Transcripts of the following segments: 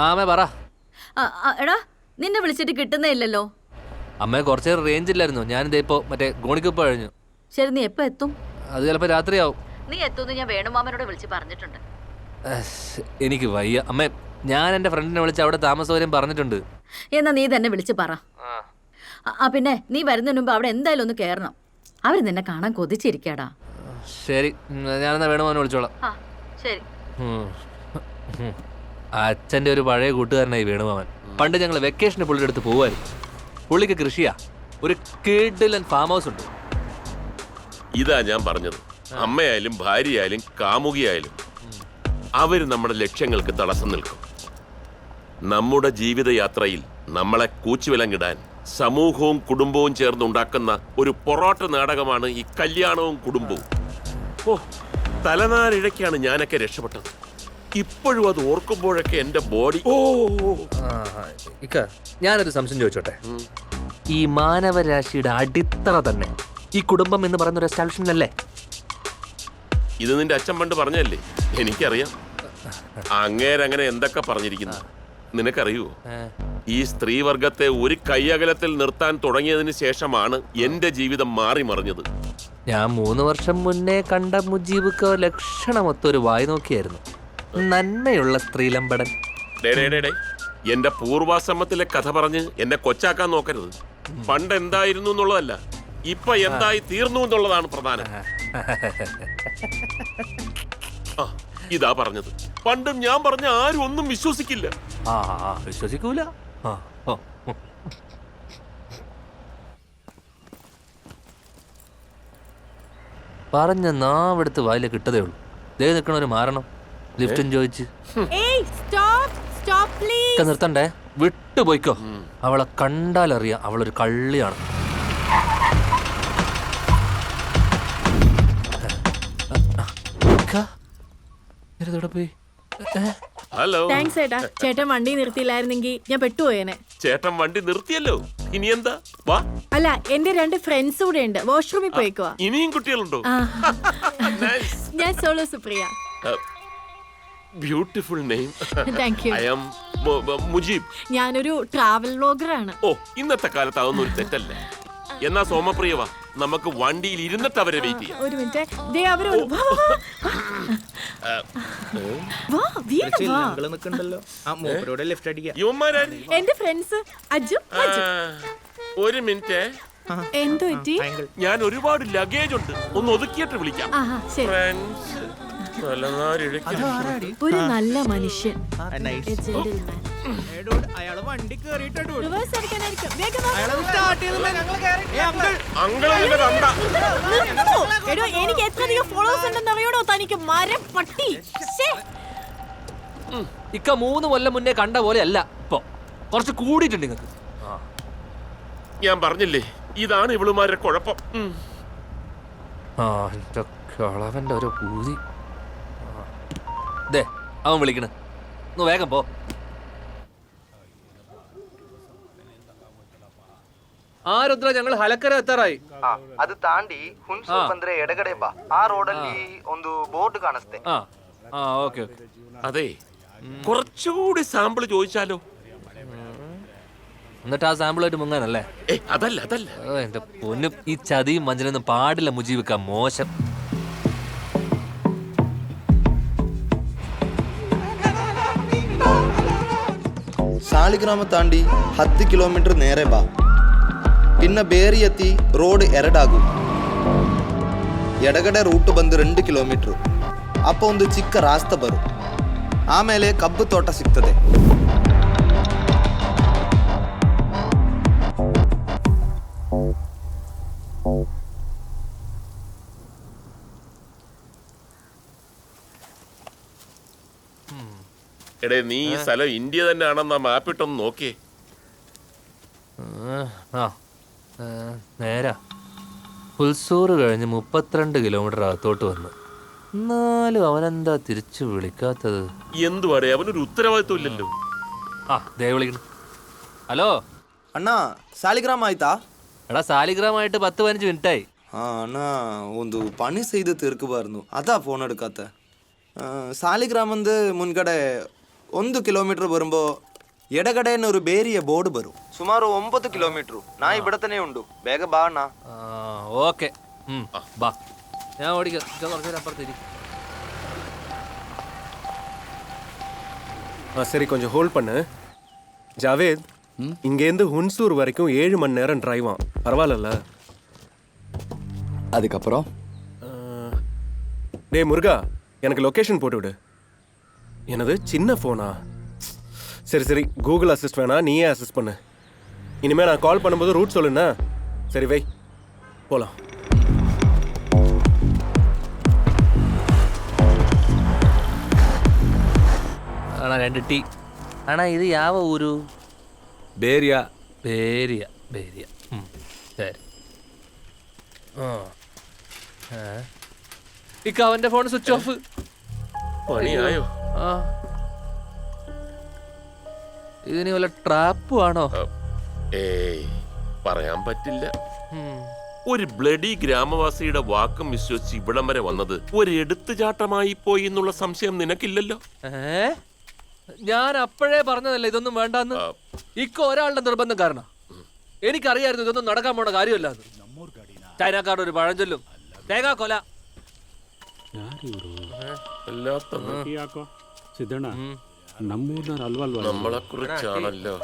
അമ്മേ പറ. എടാ നിന്നെ വിളിച്ചിട്ട് കിട്ടുന്നേ ഇല്ലല്ലോ. അമ്മേ കുറച്ച് റേഞ്ച് ഇല്ലായിരുന്നു. ഞാനിതേ ഇപ്പോ മറ്റേ ഗോണിക്കുപ്പ കഴിഞ്ഞു. ശരി, നീ എപ്പോ എത്തും? അത് ചിലപ്പോ രാത്രിയാവും. നീ എത്തുമെന്ന് ഞാൻ വേണുമാമനോട് വിളിച്ച് പറഞ്ഞിട്ടുണ്ട്. എനിക്ക് വയ്യ അമ്മേ. ഞാൻ എന്റെ ഫ്രണ്ടിനെ വിളിച്ച് അവിടെ താമസസൗകര്യം പറഞ്ഞിട്ടുണ്ട്. എന്നാ നീ തന്നെ വിളിച്ച് പറ. പിന്നെ നീ വരുന്നതിന് മുമ്പ് അവിടെ എന്തായാലും ഒന്ന് കേറണം. അവര് നിന്നെ കാണാൻ കൊതിച്ചിരിക്കാടാ. ശരി, ഞാനെന്നാ വേണുമാമനെ വിളിച്ചോളാം. ശരി. അച്ഛൻ്റെ ഒരു പഴയ കൂട്ടുകാരനായി വേണുമാമൻ. പണ്ട് ഞങ്ങൾ വെക്കേഷന് പുള്ളിയുടെ അടുത്ത് പോകുമായിരുന്നു. പുള്ളിക്ക് കൃഷിയാ, ഒരു കിടിലൻ ഫാം ഹൗസ് ഉണ്ട്. ഇതാ ഞാൻ പറഞ്ഞത്, അമ്മയായാലും ഭാര്യയായാലും കാമുകിയായാലും അവര് നമ്മുടെ ലക്ഷ്യങ്ങൾക്ക് തടസ്സം നിൽക്കും. നമ്മുടെ ജീവിതയാത്രയിൽ നമ്മളെ കൂച്ചുവിലങ്ങിടാൻ സമൂഹവും കുടുംബവും ചേർന്നുണ്ടാക്കുന്ന ഒരു പൊറോട്ട നാടകമാണ് ഈ കല്യാണവും കുടുംബവും. ഓ, തലനാരിഴയ്ക്കാണ് ഞാനൊക്കെ രക്ഷപ്പെട്ടത്. ഇപ്പോഴും അത് ഓർക്കുമ്പോഴൊക്കെ എന്റെ ബോഡി. ഞാനൊരു സംശയം ചോദിച്ചോട്ടെ. ഈ മാനവരാശിയുടെ അടിത്തറ തന്നെ ഈ കുടുംബം എന്ന് പറയുന്ന ഒരു എസ്റ്റാബ്ലിഷ്മെന്റ് അല്ലേ? ഇത് നിന്റെ അച്ഛൻ പണ്ട് പറഞ്ഞല്ലേ? എനിക്കറിയാം. അങ്ങേരങ്ങനെ എന്തൊക്കെ പറഞ്ഞിരിക്കുന്നു നിനക്കറിയൂ? ഈ സ്ത്രീവർഗത്തെ ഒരു കൈയകലത്തിൽ നിർത്താൻ തുടങ്ങിയതിന് ശേഷമാണ് എന്റെ ജീവിതം മാറി മറിഞ്ഞത്. ഞാൻ 3 വർഷം മുന്നേ കണ്ട മുജീബ് ലക്ഷണമൊത്തൊരു വായി നോക്കിയായിരുന്നു. നന്മയുള്ള സ്ത്രീലമ്പടൻ. എന്റെ പൂർവാശ്രമത്തിലെ കഥ പറഞ്ഞ് എന്നെ കൊച്ചാക്കാൻ നോക്കരുത്. പണ്ട് എന്തായിരുന്നു എന്നുള്ളതല്ല, ഇപ്പൊ എന്തായി തീർന്നു എന്നുള്ളതാണ് പ്രധാനം. ഇതാ പറഞ്ഞത്. പണ്ടും ഞാൻ പറഞ്ഞ ആരും ഒന്നും വിശ്വസിക്കില്ല. വിശ്വസിക്കൂല. പറഞ്ഞ നാവെടുത്ത് വായില് കിട്ടതേ ഉള്ളൂ. ദേ നിൽക്കണവര് മാറണം. ലിഫ്റ്റും ചോദിച്ച് നിർത്തണ്ടേ, വിട്ടുപോയിക്കോ. അവളെ കണ്ടാലറിയാം അവളൊരു കള്ളിയാണ്. പോയി. ഹലോ. താങ്ക്സ് ഏട്ടാ. ചേട്ടൻ വണ്ടി നിർത്തിയില്ലായിരുന്നെങ്കിൽ ഞാൻ പെട്ടുപോയേനെ. ചേട്ടൻ വണ്ടി നിർത്തിയല്ലോ, ഇനി എന്താ? വാ. അല്ല, എന്റെ 2 ഫ്രണ്ട്സ് കൂടെ ഉണ്ട്, വാഷ്റൂമിൽ പോയിക്കോ. ഇനിയും കുട്ടികളുണ്ടോ? ഞാൻ solo Supriya. Beautiful name. Thank you. I am Mujeeb. ഞാനൊരു ട്രാവൽ വ്ലോഗറാണ്. ഓ, ഇന്നത്തെ കാലത്ത് അതൊന്നും ഒരു തെറ്റല്ല. എന്നാ സോമപ്രിയവാ, നമുക്ക് വണ്ടിയിൽ ഇരുന്നിട്ട് അവരെ വെയിറ്റ് ചെയ്യാം. ഒരു മിനിറ്റ്. എന്റെ ഫ്രണ്ട്സ് അജു. ഒരു മിനിറ്റ്. എന്തോ പറ്റി? ഞാൻ ഒരുപാട് ലഗേജ് ഉണ്ട്, ഒന്ന് ഒതുക്കിയിട്ട് വിളിക്കാം. ഫ്രണ്ട്സ്, ഒരു നല്ല മനുഷ്യൻ. എനിക്ക് എത്രയധികം ഫോളോവേഴ്സ് ഉണ്ടെന്ന് അറിയണോ തനിക്ക്? മരം പട്ടി. ഇക്ക 3 കൊല്ലം മുന്നേ കണ്ട പോലെ അല്ല ഇപ്പൊ, കുറച്ച് കൂടിയിട്ടുണ്ട് നിങ്ങൾക്ക്. ഞാൻ പറഞ്ഞില്ലേ, ഇതാണ് ഇവളുമാരുടെ കുഴപ്പം. കളവന്റെ ഒരു പൂതി. ദേ അവൻ വിളിക്കണ്, ഒന്ന് വേഗം പോ. ರುದ್ರ ഞങ്ങൾ ಹಲಕರ ಎತ್ತಾರಾಯಿ. ಅದು ತಾಂಡಿ ಹುಣಸೂರು ಬಂದ್ರೆ ಎಡಗಡೆ ಬಾ. ಆ ರೋಡಲ್ಲಿ ಒಂದು ಬೋರ್ಡ್ ಕಾಣಿಸ್ತೆ. Okay okay. അതെ, കുറച്ചുകൂടി സാമ്പിൾ ചോദിച്ചാലോ? എന്നിട്ട് ആ സാമ്പിളായിട്ട് മുങ്ങാനല്ലേ? അതല്ല അതല്ല. എന്റെ പൊന്നും, ഈ ചതിയും മഞ്ചലൊന്നും പാടില്ല മുജീബിക്ക, മോശം. ಸಾಲಿಗ್ರಾಮ ತಾಂಡಿ 10 ಕಿಲೋಮೀಟರ್ ನೇರೆ ಬಾ. ಇನ್ನ ಬೇರಿ ಎತ್ತಿ ರೋಡ್ 2 ಆಗು. ಎಡಗಡೆ ರೂಟ್ ಬಂದು 2 ಕಿಲೋಮೀಟರ್. ಅಪ್ಪ ಒಂದು ಚಿಕ್ಕ ರಾಸ್ತ ಬರು. ಆಮೇಲೆ ಕಬ್ಬು ತೋಟ ಸಿಗ್ತದೆ. എടേ, നീ ഈ സ്ഥലം ഇന്ത്യ തന്നെ ആണെന്നാ മാപ്പിട്ടൊന്ന് നോക്കിയേ. നേരാ. ഹുൽസൂർ കഴിഞ്ഞ് 32 കിലോമീറ്റർ അകത്തോട്ട് വന്നു. എന്നാലും അവനെന്താ തിരിച്ചു വിളിക്കാത്തത്? എന്തുവാടേ, അവനൊരു ഉത്തരവാദിത്വം ഇല്ലല്ലോ. ദേ വിളിക്കണം. ഹലോ ಅಣ್ಣ, ಸಾಲಿಗ್ರಾಮ ಆಯ್ತಾ? എടാ, സാലിഗ്രാമായിട്ട് 10-15 മിനിറ്റായി. ಅಣ್ಣ, ಒಂದು ಪಣಿ செய்து ತಿರ್ಕಬಾರ್ದು, ಅದಾ ಫೋನ್ എടുക്കാത്ത. ಸಾಲಿಗ್ರಾಮ ಅಂದು ಮುನ್ಗಡೆ 1 ಕಿಲೋಮೀಟರ್ ಬರುമ്പೋ ಎಡಗಡೆಯನ್ನು ഒരു ಬೇರಿಯ ಬೋರ್ಡ್ ಬರು ಸುಮಾರು 9 ಕಿಲೋಮೀಟರ್ ನಾ ഇവിടെ തന്നെ ഉണ്ട് ಬೇಗ ಬಾ ಅಣ್ಣ ഓക്കെ ബാ ഞാൻ ഓടിക്കാം കുറച്ചു നേരം അപ്പുറത്തേക്ക് சரி கொஞ்சம் ஹோல்ட் பண்ணு ஜாவேத் இங்கேருந்து ஹுன்சூர் வரைக்கும் 7 மணி நேரம் டிரைவா பரவாயில்ல அதுக்கப்புறம் டேய் முருகா எனக்கு லொகேஷன் போட்டு விடு என்னது சின்ன ஃபோனா சரி சரி கூகுள் அசிஸ்ட் வேணா நீயே அசிஸ்ட் பண்ணு இனிமேல் நான் கால் பண்ணும்போது ரூட் சொல்லுண்ணா சரி வை போகலாம் അണ 2 ടീ അണ ഇത് യാവ ഊരു பேரியா ബേരിയ ബേരിയ ശരി ഇക്ക അവന്റെ ഫോൺ സ്വിച്ച് ഓഫ് പണിയായോ? ആ ഇതിന് വല്ല ട്രാപ്പും ആണോ? ഏയ് പറയാൻ പറ്റില്ല. ഒരു ബ്ലഡി ഗ്രാമവാസിയുടെ വാക്കും വിശ്വസിച്ച് ഇവിടം വരെ വന്നത് ഒരു എടുത്തുചാട്ടമായി പോയി എന്നുള്ള സംശയം നിനക്കില്ലല്ലോ? ഞാൻ അപ്പോഴേ പറഞ്ഞതല്ലേ ഇതൊന്നും വേണ്ടെന്ന്. ഇക്ക ഒരാളുടെ നിർബന്ധം കാരണം എനിക്കറിയായിരുന്നു ഇതൊന്നും നടക്കാൻ പോണ കാര്യമല്ല. ചൈനക്കാരുടെ ഒരു പഴഞ്ചൊല്ലും തേങ്ങാ കൊല. നമ്മളെ കുറിച്ചാണല്ലോ.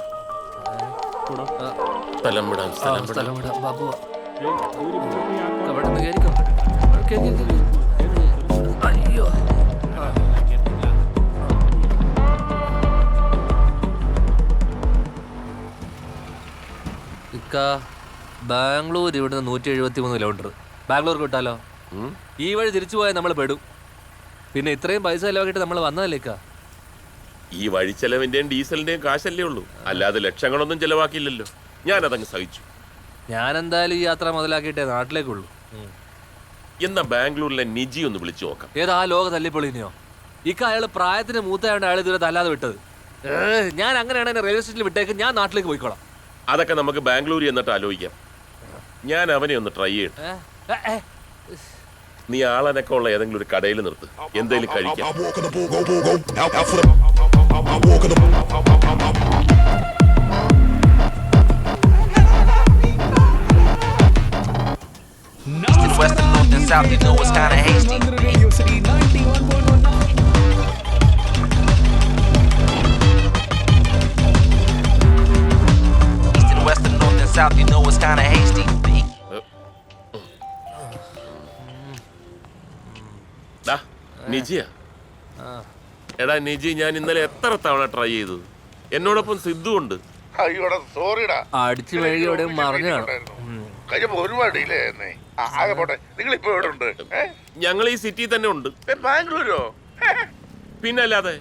സ്ഥലം വിടാം, സ്ഥലം വിടാം. ബാബു അയ്യോ ഇക്ക ബാംഗ്ലൂർ ഇവിടുന്ന് 173 കിലോമീറ്റർ. ബാംഗ്ലൂർക്ക് വിട്ടാലോ? ഈ വഴി തിരിച്ചു പോയാൽ നമ്മൾ പെടും. പിന്നെ ഇത്രയും പൈസ ചെലവാക്കിയിട്ട് നമ്മൾ വന്നതല്ലേ ഇക്ക? ഈ വഴിച്ചെലവിന്റെയും ഡീസലിന്റെയും കാശല്ലേ ഉള്ളൂ, അല്ലാതെ ലക്ഷങ്ങളൊന്നും ചെലവാക്കിയില്ലല്ലോ. ഞാനതങ്ങ് സഹിച്ചു. ഞാൻ എന്തായാലും ഈ യാത്ര മുതലാക്കിയിട്ടേ നാട്ടിലേക്കുള്ളൂ. എന്നാ ബാംഗ്ലൂരിലെ നിജി ഒന്ന് വിളിച്ചു നോക്കാം. ഏതാ ലോക തല്ലിപ്പൊളിനെയോ? ഇക്ക അയാൾ പ്രായത്തിന് മൂത്തയാണ്ട് അയാൾ ഇതുവരെ തല്ലാതെ വിട്ടത്. ഞാൻ അങ്ങനെയാണ് എന്നെ റെയിൽവേ സ്റ്റേഷനിൽ വിട്ടേക്ക്. ഞാൻ നാട്ടിലേക്ക് പോയിക്കോളാം. അതൊക്കെ നമുക്ക് ബാംഗ്ലൂരിൽ എന്നിട്ട് ആലോചിക്കാം. ഞാൻ അവനെ ഒന്ന് ട്രൈ ചെയ്യട്ടെ. നീ ആളനൊക്കെ ഉള്ള ഏതെങ്കിലും ഒരു കടയിൽ നിർത്ത്, എന്തേലും കഴിക്കാം. West and north and south, you know it's kinda hasty. East and west and north and south, you know it's kinda hasty. നിജിയാ? എടാ നിജി, ഞാൻ ഇന്നലെ എത്ര തവണ ട്രൈ ചെയ്തു. എന്നോടൊപ്പം സിദ്ധു ഉണ്ട്. അടിച്ചു വഴി എവിടെ മറിഞ്ഞാണ്. ഞങ്ങൾ ഈ സിറ്റി തന്നെ ഉണ്ട്. ബാംഗ്ലൂരോ? പിന്നല്ലാതെ.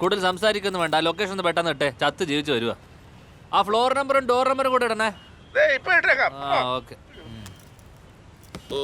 കൂടുതൽ സംസാരിക്കൊന്നും വേണ്ട. ലൊക്കേഷൻ ഒന്ന് പെട്ടെന്ന് ഇട്ടേ. ചത്ത് ജീവിച്ചു വരുക. ആ ഫ്ലോർ നമ്പറും ഡോർ നമ്പറും കൂടെ ഇടണേ. ഓക്കെ. ഓ